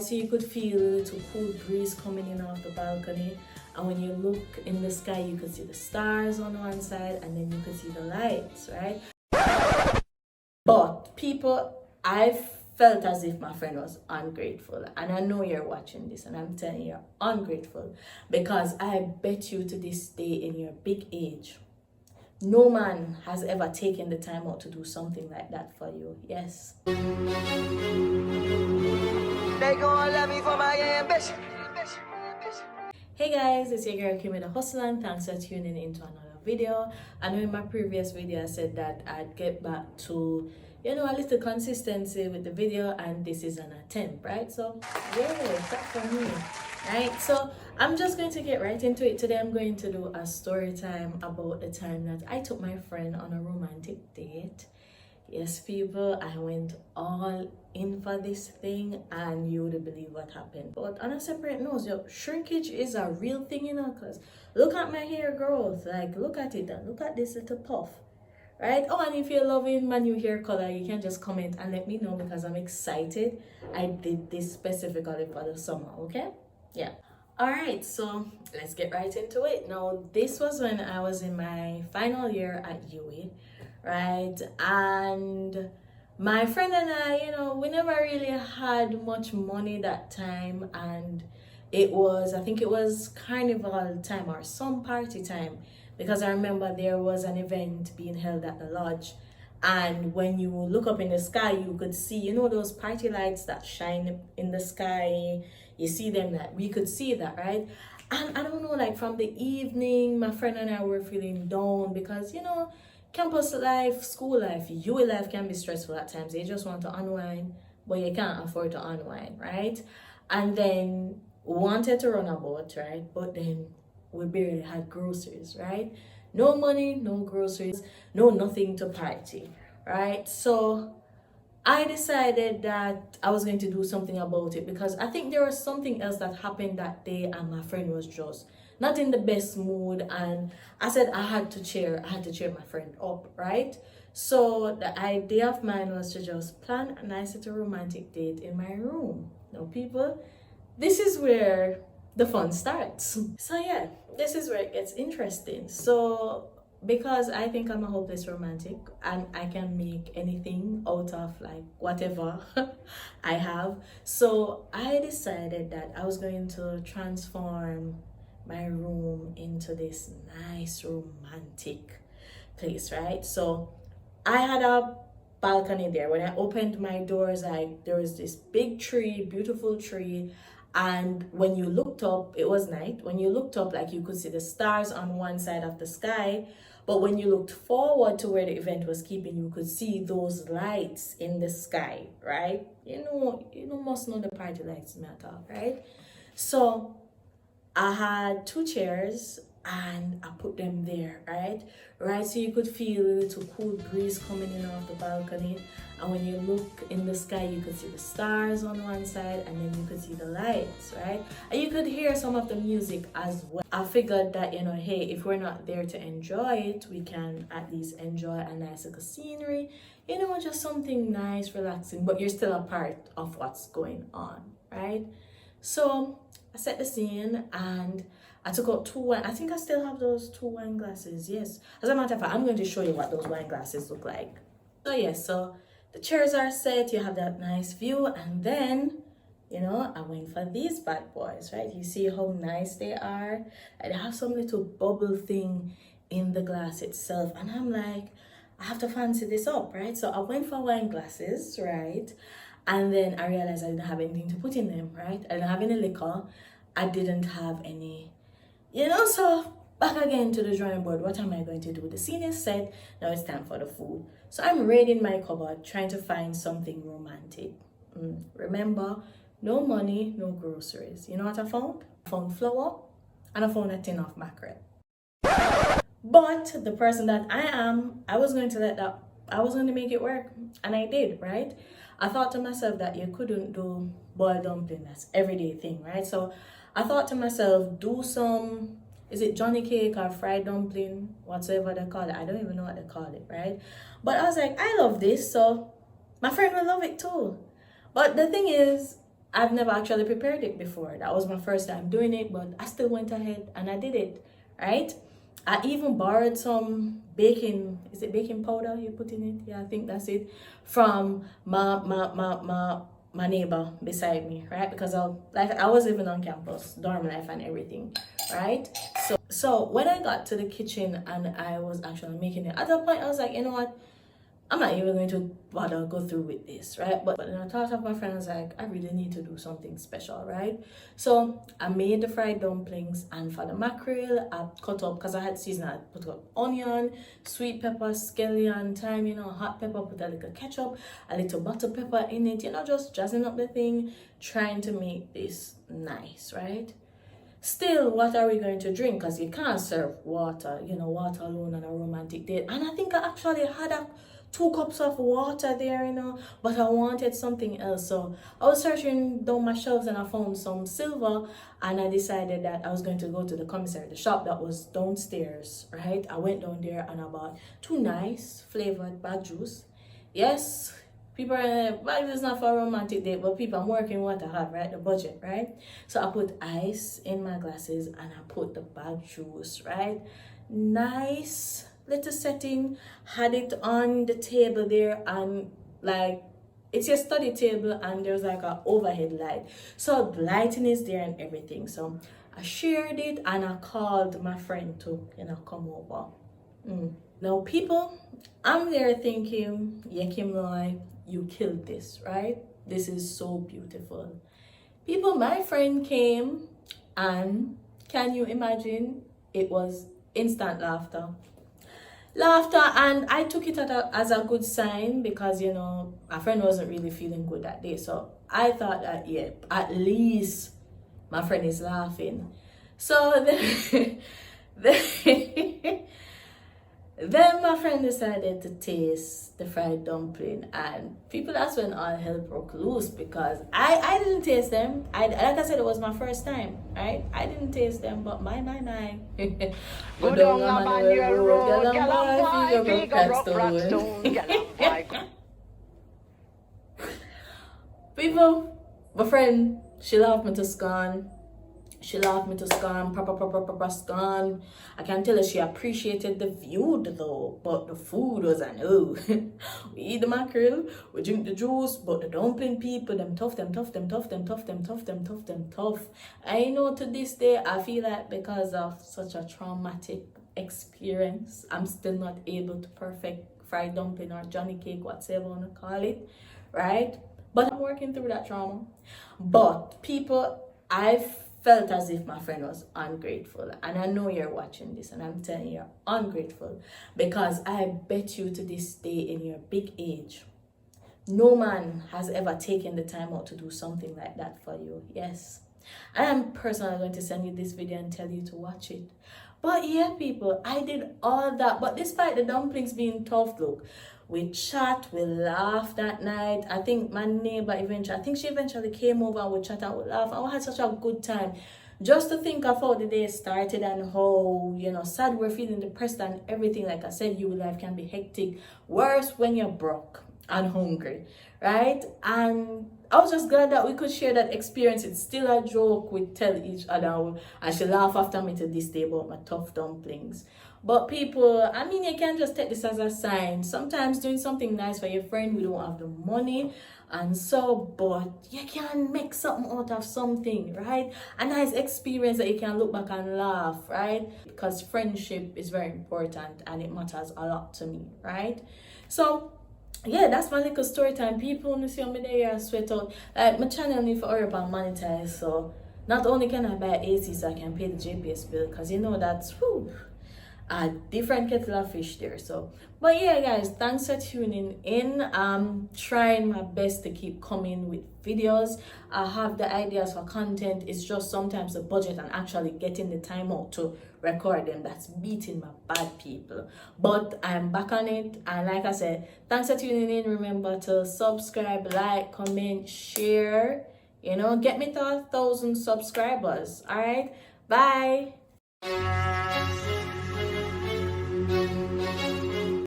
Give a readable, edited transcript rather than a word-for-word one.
So you could feel a little cool breeze coming in off the balcony. And when you look in the sky, you could see the stars on one side and then you could see the lights, right? But people, I felt as if my friend was ungrateful. And I know you're watching this and I'm telling you, you're ungrateful. Because I bet you to this day in your big age, no man has ever taken the time out to do something like that for you. Yes. They gon' love me for my ambition. Hey guys, it's your girl Kimi the Hustler and thanks for tuning into another video. I know in my previous video I said that I'd get back to, a little consistency with the video, and this is an attempt, right? So yeah, that's for me. Right, so I'm just going to get right into it. Today I'm going to do a story time about the time that I took my friend on a romantic date. Yes, people, I went all in for this thing and you wouldn't believe what happened. But on a separate note, shrinkage is a real thing, because look at my hair growth. Like, look at it and look at this little puff. Right? Oh, and if you're loving my new hair color, you can just comment and let me know because I'm excited. I did this specifically for the summer, okay? Yeah. All right, so let's get right into it. Now, this was when I was in my final year at UWI, right? And my friend and I, we never really had much money that time, and I think it was carnival time or some party time, because I remember there was an event being held at the lodge, and when you look up in the sky, you could see, those party lights that shine in the sky. You see them, that we could see that, right? And I don't know, like from the evening, my friend and I were feeling down because, campus life, school life, UA life can be stressful at times. You just want to unwind, but you can't afford to unwind, right? And then wanted to run a boat, right? But then we barely had groceries, right? No money, no groceries, no nothing to party, right? So I decided that I was going to do something about it because I think there was something else that happened that day and my friend was just not in the best mood, and I said I had to cheer my friend up, right? So the idea of mine was to just plan a nice little romantic date in my room. Now people, this is where the fun starts. So yeah, this is where it gets interesting. So because I think I'm a hopeless romantic and I can make anything out of like whatever I have, so I decided that I was going to transform my room into this nice romantic place, right? So I had a balcony there. When I opened my doors, there was this big tree, beautiful tree, and when you looked up, it was night. When you looked up, like, you could see the stars on one side of the sky, but when you looked forward to where the event was keeping, you could see those lights in the sky, right? Must know the party lights matter, right? So I had 2 chairs and I put them there, right? So you could feel a little cool breeze coming in off the balcony. And when you look in the sky, you could see the stars on one side and then you could see the lights, right? And you could hear some of the music as well. I figured that, hey, if we're not there to enjoy it, we can at least enjoy a nice little scenery, just something nice, relaxing, but you're still a part of what's going on, right? So I set the scene and I took out 2 wine. I think I still have those 2 wine glasses. Yes. As a matter of fact, I'm going to show you what those wine glasses look like. So yes, so the chairs are set. You have that nice view, and then I went for these bad boys, right? You see how nice they are. They have some little bubble thing in the glass itself, and I'm like, I have to fancy this up, right? So I went for wine glasses, right? And then I realized I didn't have anything to put in them, right? I didn't have any liquor. I didn't have any, so back again to the drawing board. What am I going to do? The scene is set. Now it's time for the food. So I'm raiding my cupboard, trying to find something romantic. Remember, no money, no groceries. You know what I found? I found flour and I found a tin of mackerel. But the person that I am, I was going to make it work. And I did, right? I thought to myself that you couldn't do boiled dumpling. That's everyday thing, right? So I thought to myself, do some, is it Johnny cake or fried dumpling, whatsoever they call it. I don't even know what they call it, right? But I was like, I love this, so my friend will love it too. But the thing is, I've never actually prepared it before. That was my first time doing it, but I still went ahead and I did it, right? I even borrowed some baking, is it baking powder you put in it? Yeah, I think that's it. From my neighbor beside me, right? Because I was living on campus, dorm life and everything, right? So when I got to the kitchen and I was actually making it, at that point I was like, you know what? I'm not even going to bother go through with this, right? But then I thought of my friend, I was like, I really need to do something special, right? So I made the fried dumplings, and for the mackerel, I cut up, because I had seasoned, I put up onion, sweet pepper, scallion, thyme, hot pepper, put a little ketchup, a little butter pepper in it, just jazzing up the thing, trying to make this nice, right? Still, what are we going to drink? Because you can't serve water, water alone on a romantic date. And I think I actually had 2 cups of water there, but I wanted something else. So I was searching down my shelves and I found some silver, and I decided that I was going to go to the commissary, the shop that was downstairs, right? I went down there and I bought 2 nice flavored bag juice. Yes, people are like, this is not for a romantic date, but people, I'm working what I have, right? The budget, right? So I put ice in my glasses and I put the bag juice, right? Nice little setting, had it on the table there, and like, it's your study table and there's like an overhead light, so the lighting is there and everything. So I shared it and I called my friend to come over. Now people, I'm there thinking, yeah, Kim Loy, you killed this, right? This is so beautiful. People, my friend came, and can you imagine, it was instant laughter, and I took it as a good sign, because my friend wasn't really feeling good that day. So I thought that, yeah, at least my friend is laughing. So then my friend decided to taste the fried dumpling, and people, that's when all hell broke loose, because I didn't taste them. Like I said, it was my first time, right? I didn't taste them, but my. Go down Manuel Road, Galamboy, Figo Rock, Blackstone, people, my friend, she laughed me to scorn. Proper scorn. I can tell her she appreciated the view though, but the food was a no. We eat the mackerel, we drink the juice, but the dumpling people, them tough. I know to this day, I feel like because of such a traumatic experience, I'm still not able to perfect fried dumpling or Johnny cake, whatever you want to call it, right? But I'm working through that trauma. But people, I felt as if my friend was ungrateful, and I know you're watching this and I'm telling you, you're ungrateful, because I bet you to this day, in your big age, no man has ever taken the time out to do something like that for you. Yes, I am personally going to send you this video and tell you to watch it. But yeah, people, I did all that, but despite the dumplings being tough, look, we chat, we laughed that night. I think my neighbor she eventually came over, and we chat and we laughed, and we had such a good time. Just to think of how the day started and how, sad we're feeling, depressed and everything. Like I said, your life can be hectic. Worse when you're broke and hungry, right? And I was just glad that we could share that experience. It's still a joke we tell each other, and she laugh after me to this day about my tough dumplings. But people, I mean, you can't just take this as a sign. Sometimes doing something nice for your friend, we don't have the money, and so, but you can make something out of something, right? A nice experience that you can look back and laugh, right? Because friendship is very important and it matters a lot to me, right? So yeah, that's my little story time. People, when you see me there, I sweat out. Like, my channel need for hurry up and monetize, so not only can I buy AC so I can pay the JPS bill, because that's a different kettle of fish there. So, but yeah, guys, thanks for tuning in. I'm trying my best to keep coming with videos. I have the ideas for content. It's just sometimes the budget and actually getting the time out to record them that's beating my bad, people. But I'm back on it, and like I said, thanks for tuning in. Remember to subscribe, like, comment, share. Get me to 1,000 subscribers. All right, bye.